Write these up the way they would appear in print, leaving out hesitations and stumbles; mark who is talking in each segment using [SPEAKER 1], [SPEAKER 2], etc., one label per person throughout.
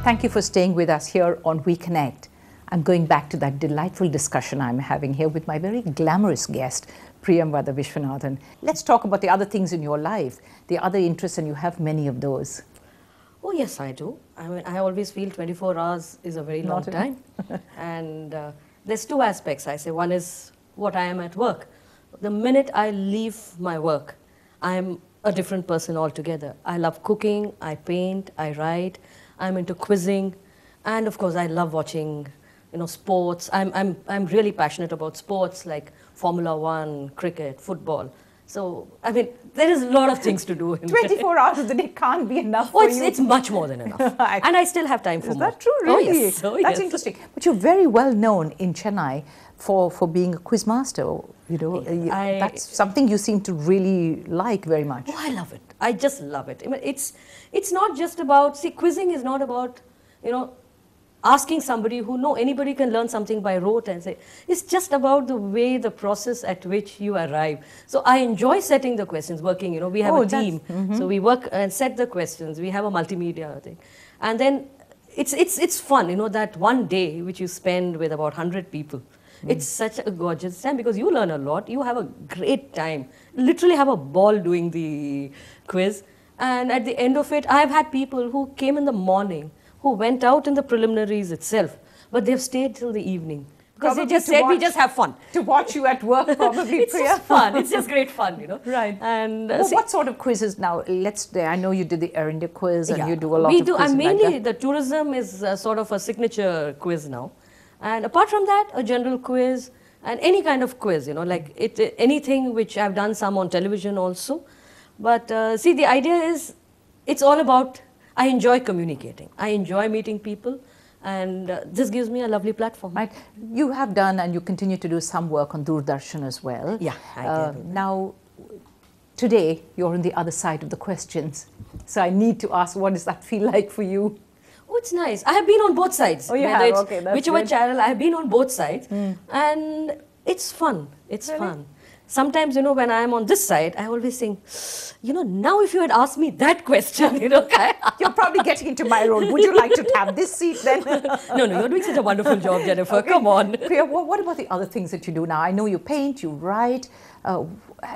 [SPEAKER 1] Thank you for staying with us here on We Connect. I'm going back to that delightful discussion I'm having here with my very glamorous guest, Priamavada Viswanathan. Let's talk about the other things in your life, the other interests, and you have many of those.
[SPEAKER 2] Oh, yes, I do. I mean, I always feel 24 hours is a very long time. And there's two aspects, I say. One is what I am at work. The minute I leave my work, I'm a different person altogether. I love cooking, I paint, I write, I'm into quizzing, and of course I love watching, sports. I'm really passionate about sports like Formula One, cricket, football. So, I mean, there is a lot of things to do.
[SPEAKER 1] 24 hours of the day can't be enough for you.
[SPEAKER 2] It's much more than enough. And I still have time for more.
[SPEAKER 1] Is that true, really?
[SPEAKER 2] Oh, yes. Oh,
[SPEAKER 1] That's
[SPEAKER 2] yes.
[SPEAKER 1] interesting. But you're very well known in Chennai for being a quiz master. That's something you seem to really like very much.
[SPEAKER 2] Oh, I love it. I just love it. I mean, it's not just about, quizzing is not about, asking somebody anybody can learn something by rote and say, it's just about the way, the process at which you arrive. So I enjoy setting the questions, working, we have a team. So we work and set the questions. We have a multimedia thing. And then it's fun, that one day which you spend with about 100 people. It's such a gorgeous time because you learn a lot. You have a great time. Literally have a ball doing the quiz. And at the end of it, I've had people who came in the morning, who went out in the preliminaries itself, but they've stayed till the evening. Because they just said, we just have fun.
[SPEAKER 1] To watch you at work, probably,
[SPEAKER 2] It's just fun. It's just great fun,
[SPEAKER 1] Right.
[SPEAKER 2] And
[SPEAKER 1] what sort of quizzes now? I know you did the Air India quiz and you do a lot of quizzes.
[SPEAKER 2] And mainly
[SPEAKER 1] like that.
[SPEAKER 2] the tourism is sort of a signature quiz now. And apart from that, a general quiz and any kind of quiz, anything which I've done some on television also. But the idea is, it's all about, I enjoy communicating. I enjoy meeting people. And this gives me a lovely platform.
[SPEAKER 1] Right. You have done and you continue to do some work on Doordarshan as well.
[SPEAKER 2] Yeah, I did.
[SPEAKER 1] Now, today, you're on the other side of the questions. So I need to ask, what does that feel like for you?
[SPEAKER 2] Oh, it's nice. I have been on both sides.
[SPEAKER 1] Oh, you have? Okay, that's
[SPEAKER 2] whichever
[SPEAKER 1] good.
[SPEAKER 2] channel, I have been on both sides. And it's fun. It's fun. Sometimes, when I am on this side, I always think, now if you had asked me that question,
[SPEAKER 1] You're probably getting into my role. Would you like to have this seat then?
[SPEAKER 2] No, you're doing such a wonderful job, Jennifer. Okay. Come on.
[SPEAKER 1] Priya, what about the other things that you do now? I know you paint, you write.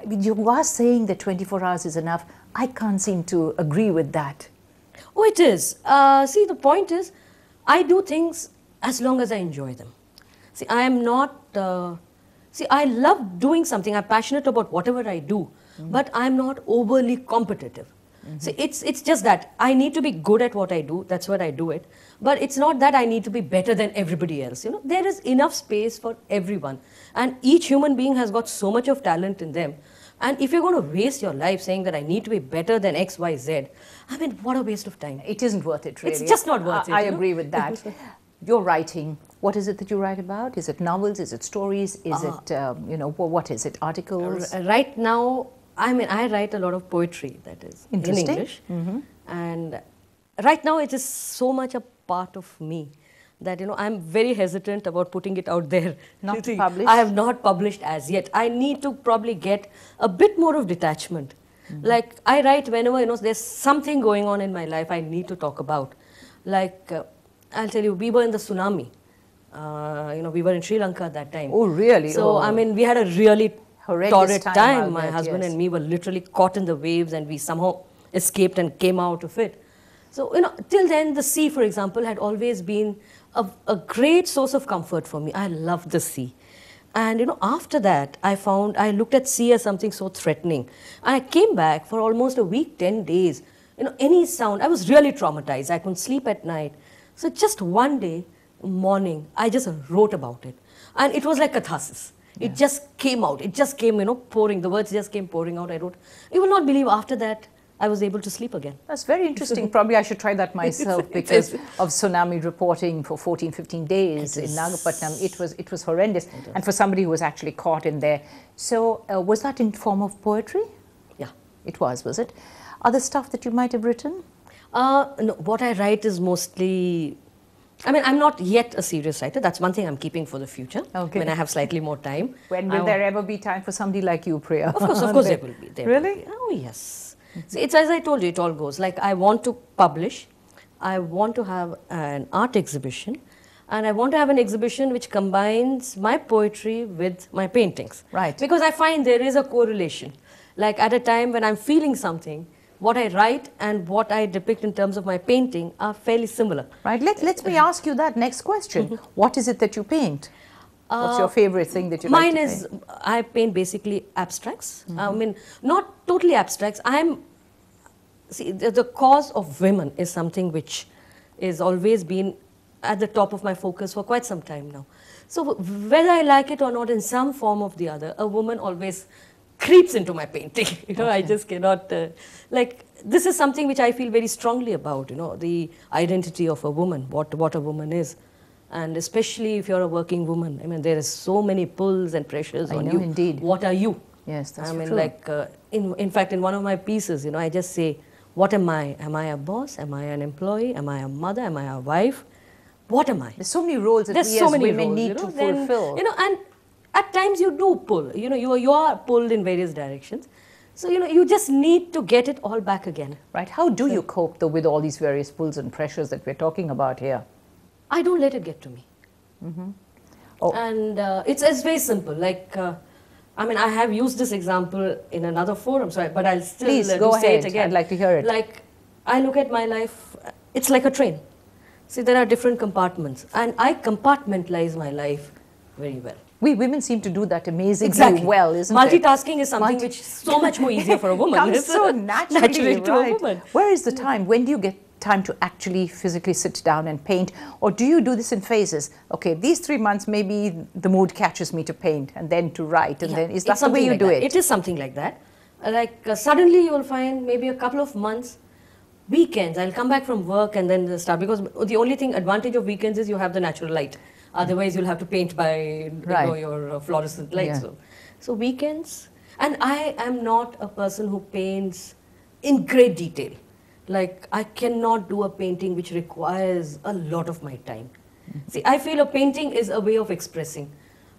[SPEAKER 1] You are saying that 24 hours is enough. I can't seem to agree with that.
[SPEAKER 2] Oh, it is. The point is, I do things as long as I enjoy them. I am not... I love doing something. I'm passionate about whatever I do, but I'm not overly competitive. It's just that I need to be good at what I do. That's what I do it. But it's not that I need to be better than everybody else. There is enough space for everyone. And each human being has got so much of talent in them. And if you're going to waste your life saying that I need to be better than X, Y, Z, I mean, what a waste of time.
[SPEAKER 1] It isn't worth it, really.
[SPEAKER 2] It's just not worth it.
[SPEAKER 1] I agree with that. You're writing. What is it that you write about? Is it novels? Is it stories? Is it, what is it? Articles?
[SPEAKER 2] Right now, I write a lot of poetry, that is, in English. And right now, it is so much a part of me that, I'm very hesitant about putting it out there.
[SPEAKER 1] Not published?
[SPEAKER 2] I have not published as yet. I need to probably get a bit more of detachment. Like, I write whenever, there's something going on in my life I need to talk about. Like, I'll tell you, we were in the tsunami. We were in Sri Lanka at that time.
[SPEAKER 1] Oh, really?
[SPEAKER 2] So, we had a really torrid time. My
[SPEAKER 1] that,
[SPEAKER 2] husband and me were literally caught in the waves and we somehow escaped and came out of it. So, till then, the sea, for example, had always been a great source of comfort for me. I loved the sea. And, after that, I looked at sea as something so threatening. And I came back for almost a week, 10 days. Any sound, I was really traumatized. I couldn't sleep at night. So just one day, morning, I just wrote about it. And it was like catharsis. It just came out. It just came, pouring. The words just came pouring out. I wrote. You will not believe after that, I was able to sleep again.
[SPEAKER 1] That's very interesting. Probably I should try that myself because of tsunami reporting for 14, 15 days in Nagapattinam. It was horrendous. And for somebody who was actually caught in there. So was that in form of poetry?
[SPEAKER 2] Yeah.
[SPEAKER 1] It was it? Other stuff that you might have written?
[SPEAKER 2] No, what I write is mostly... I'm not yet a serious writer. That's one thing I'm keeping for the future, when I have slightly more time.
[SPEAKER 1] When will there ever be time for somebody like you, Priya?
[SPEAKER 2] Of course there will be.
[SPEAKER 1] Really?
[SPEAKER 2] Oh, yes. See, it's as I told you, it all goes. Like, I want to publish, I want to have an art exhibition, and I want to have an exhibition which combines my poetry with my paintings.
[SPEAKER 1] Right.
[SPEAKER 2] Because I find there is a correlation. Like at a time when I'm feeling something, what I write and what I depict in terms of my painting are fairly similar.
[SPEAKER 1] Right. Let me ask you that next question. What is it that you paint? What's your favorite thing that you like to paint?
[SPEAKER 2] Mine is, I paint basically abstracts. I mean, not totally abstracts. See, the cause of women is something which has always been at the top of my focus for quite some time now. So whether I like it or not, in some form or the other, a woman always creeps into my painting. I just cannot, like, this is something which I feel very strongly about, the identity of a woman, what a woman is. And especially if you're a working woman, I mean, there is so many pulls and pressures on you.
[SPEAKER 1] Indeed.
[SPEAKER 2] What are you?
[SPEAKER 1] Yes, that's true.
[SPEAKER 2] I mean, like, in fact, in one of my pieces, I just say, what am I? Am I a boss? Am I an employee? Am I a mother? Am I a wife? What am I?
[SPEAKER 1] There's so many roles that we as women need to fulfill.
[SPEAKER 2] And at times you do pull. You are pulled in various directions. So, you just need to get it all back again.
[SPEAKER 1] Right. How do you cope, though, with all these various pulls and pressures that we're talking about here?
[SPEAKER 2] I don't let it get to me.
[SPEAKER 1] Oh.
[SPEAKER 2] And it's very simple. Like, I mean, I have used this example in another forum, sorry, but I'll still
[SPEAKER 1] Please, go
[SPEAKER 2] say
[SPEAKER 1] ahead.
[SPEAKER 2] it again.
[SPEAKER 1] I'd like to hear it.
[SPEAKER 2] Like, I look at my life, it's like a train. See, there are different compartments, and I compartmentalize my life very well.
[SPEAKER 1] We women seem to do that amazingly well, isn't it?
[SPEAKER 2] Multitasking is something which is so much more easier for a woman.
[SPEAKER 1] Comes so naturally
[SPEAKER 2] to a woman.
[SPEAKER 1] Where is the time? When do you get time to actually physically sit down and paint? Or do you do this in phases? Okay, these 3 months, maybe the mood catches me to paint and then to write. And then is that the way you do it?
[SPEAKER 2] It is something like that. Suddenly you will find maybe a couple of months, weekends, I'll come back from work and then start. Because the only advantage of weekends is you have the natural light. Otherwise, you'll have to paint by your fluorescent lights.
[SPEAKER 1] Yeah.
[SPEAKER 2] So weekends, and I am not a person who paints in great detail. Like, I cannot do a painting which requires a lot of my time. See, I feel a painting is a way of expressing,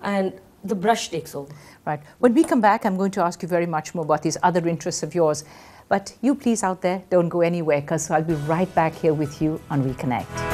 [SPEAKER 2] and the brush takes over.
[SPEAKER 1] Right. When we come back, I'm going to ask you very much more about these other interests of yours. But you please out there, don't go anywhere, because I'll be right back here with you on Reconnect.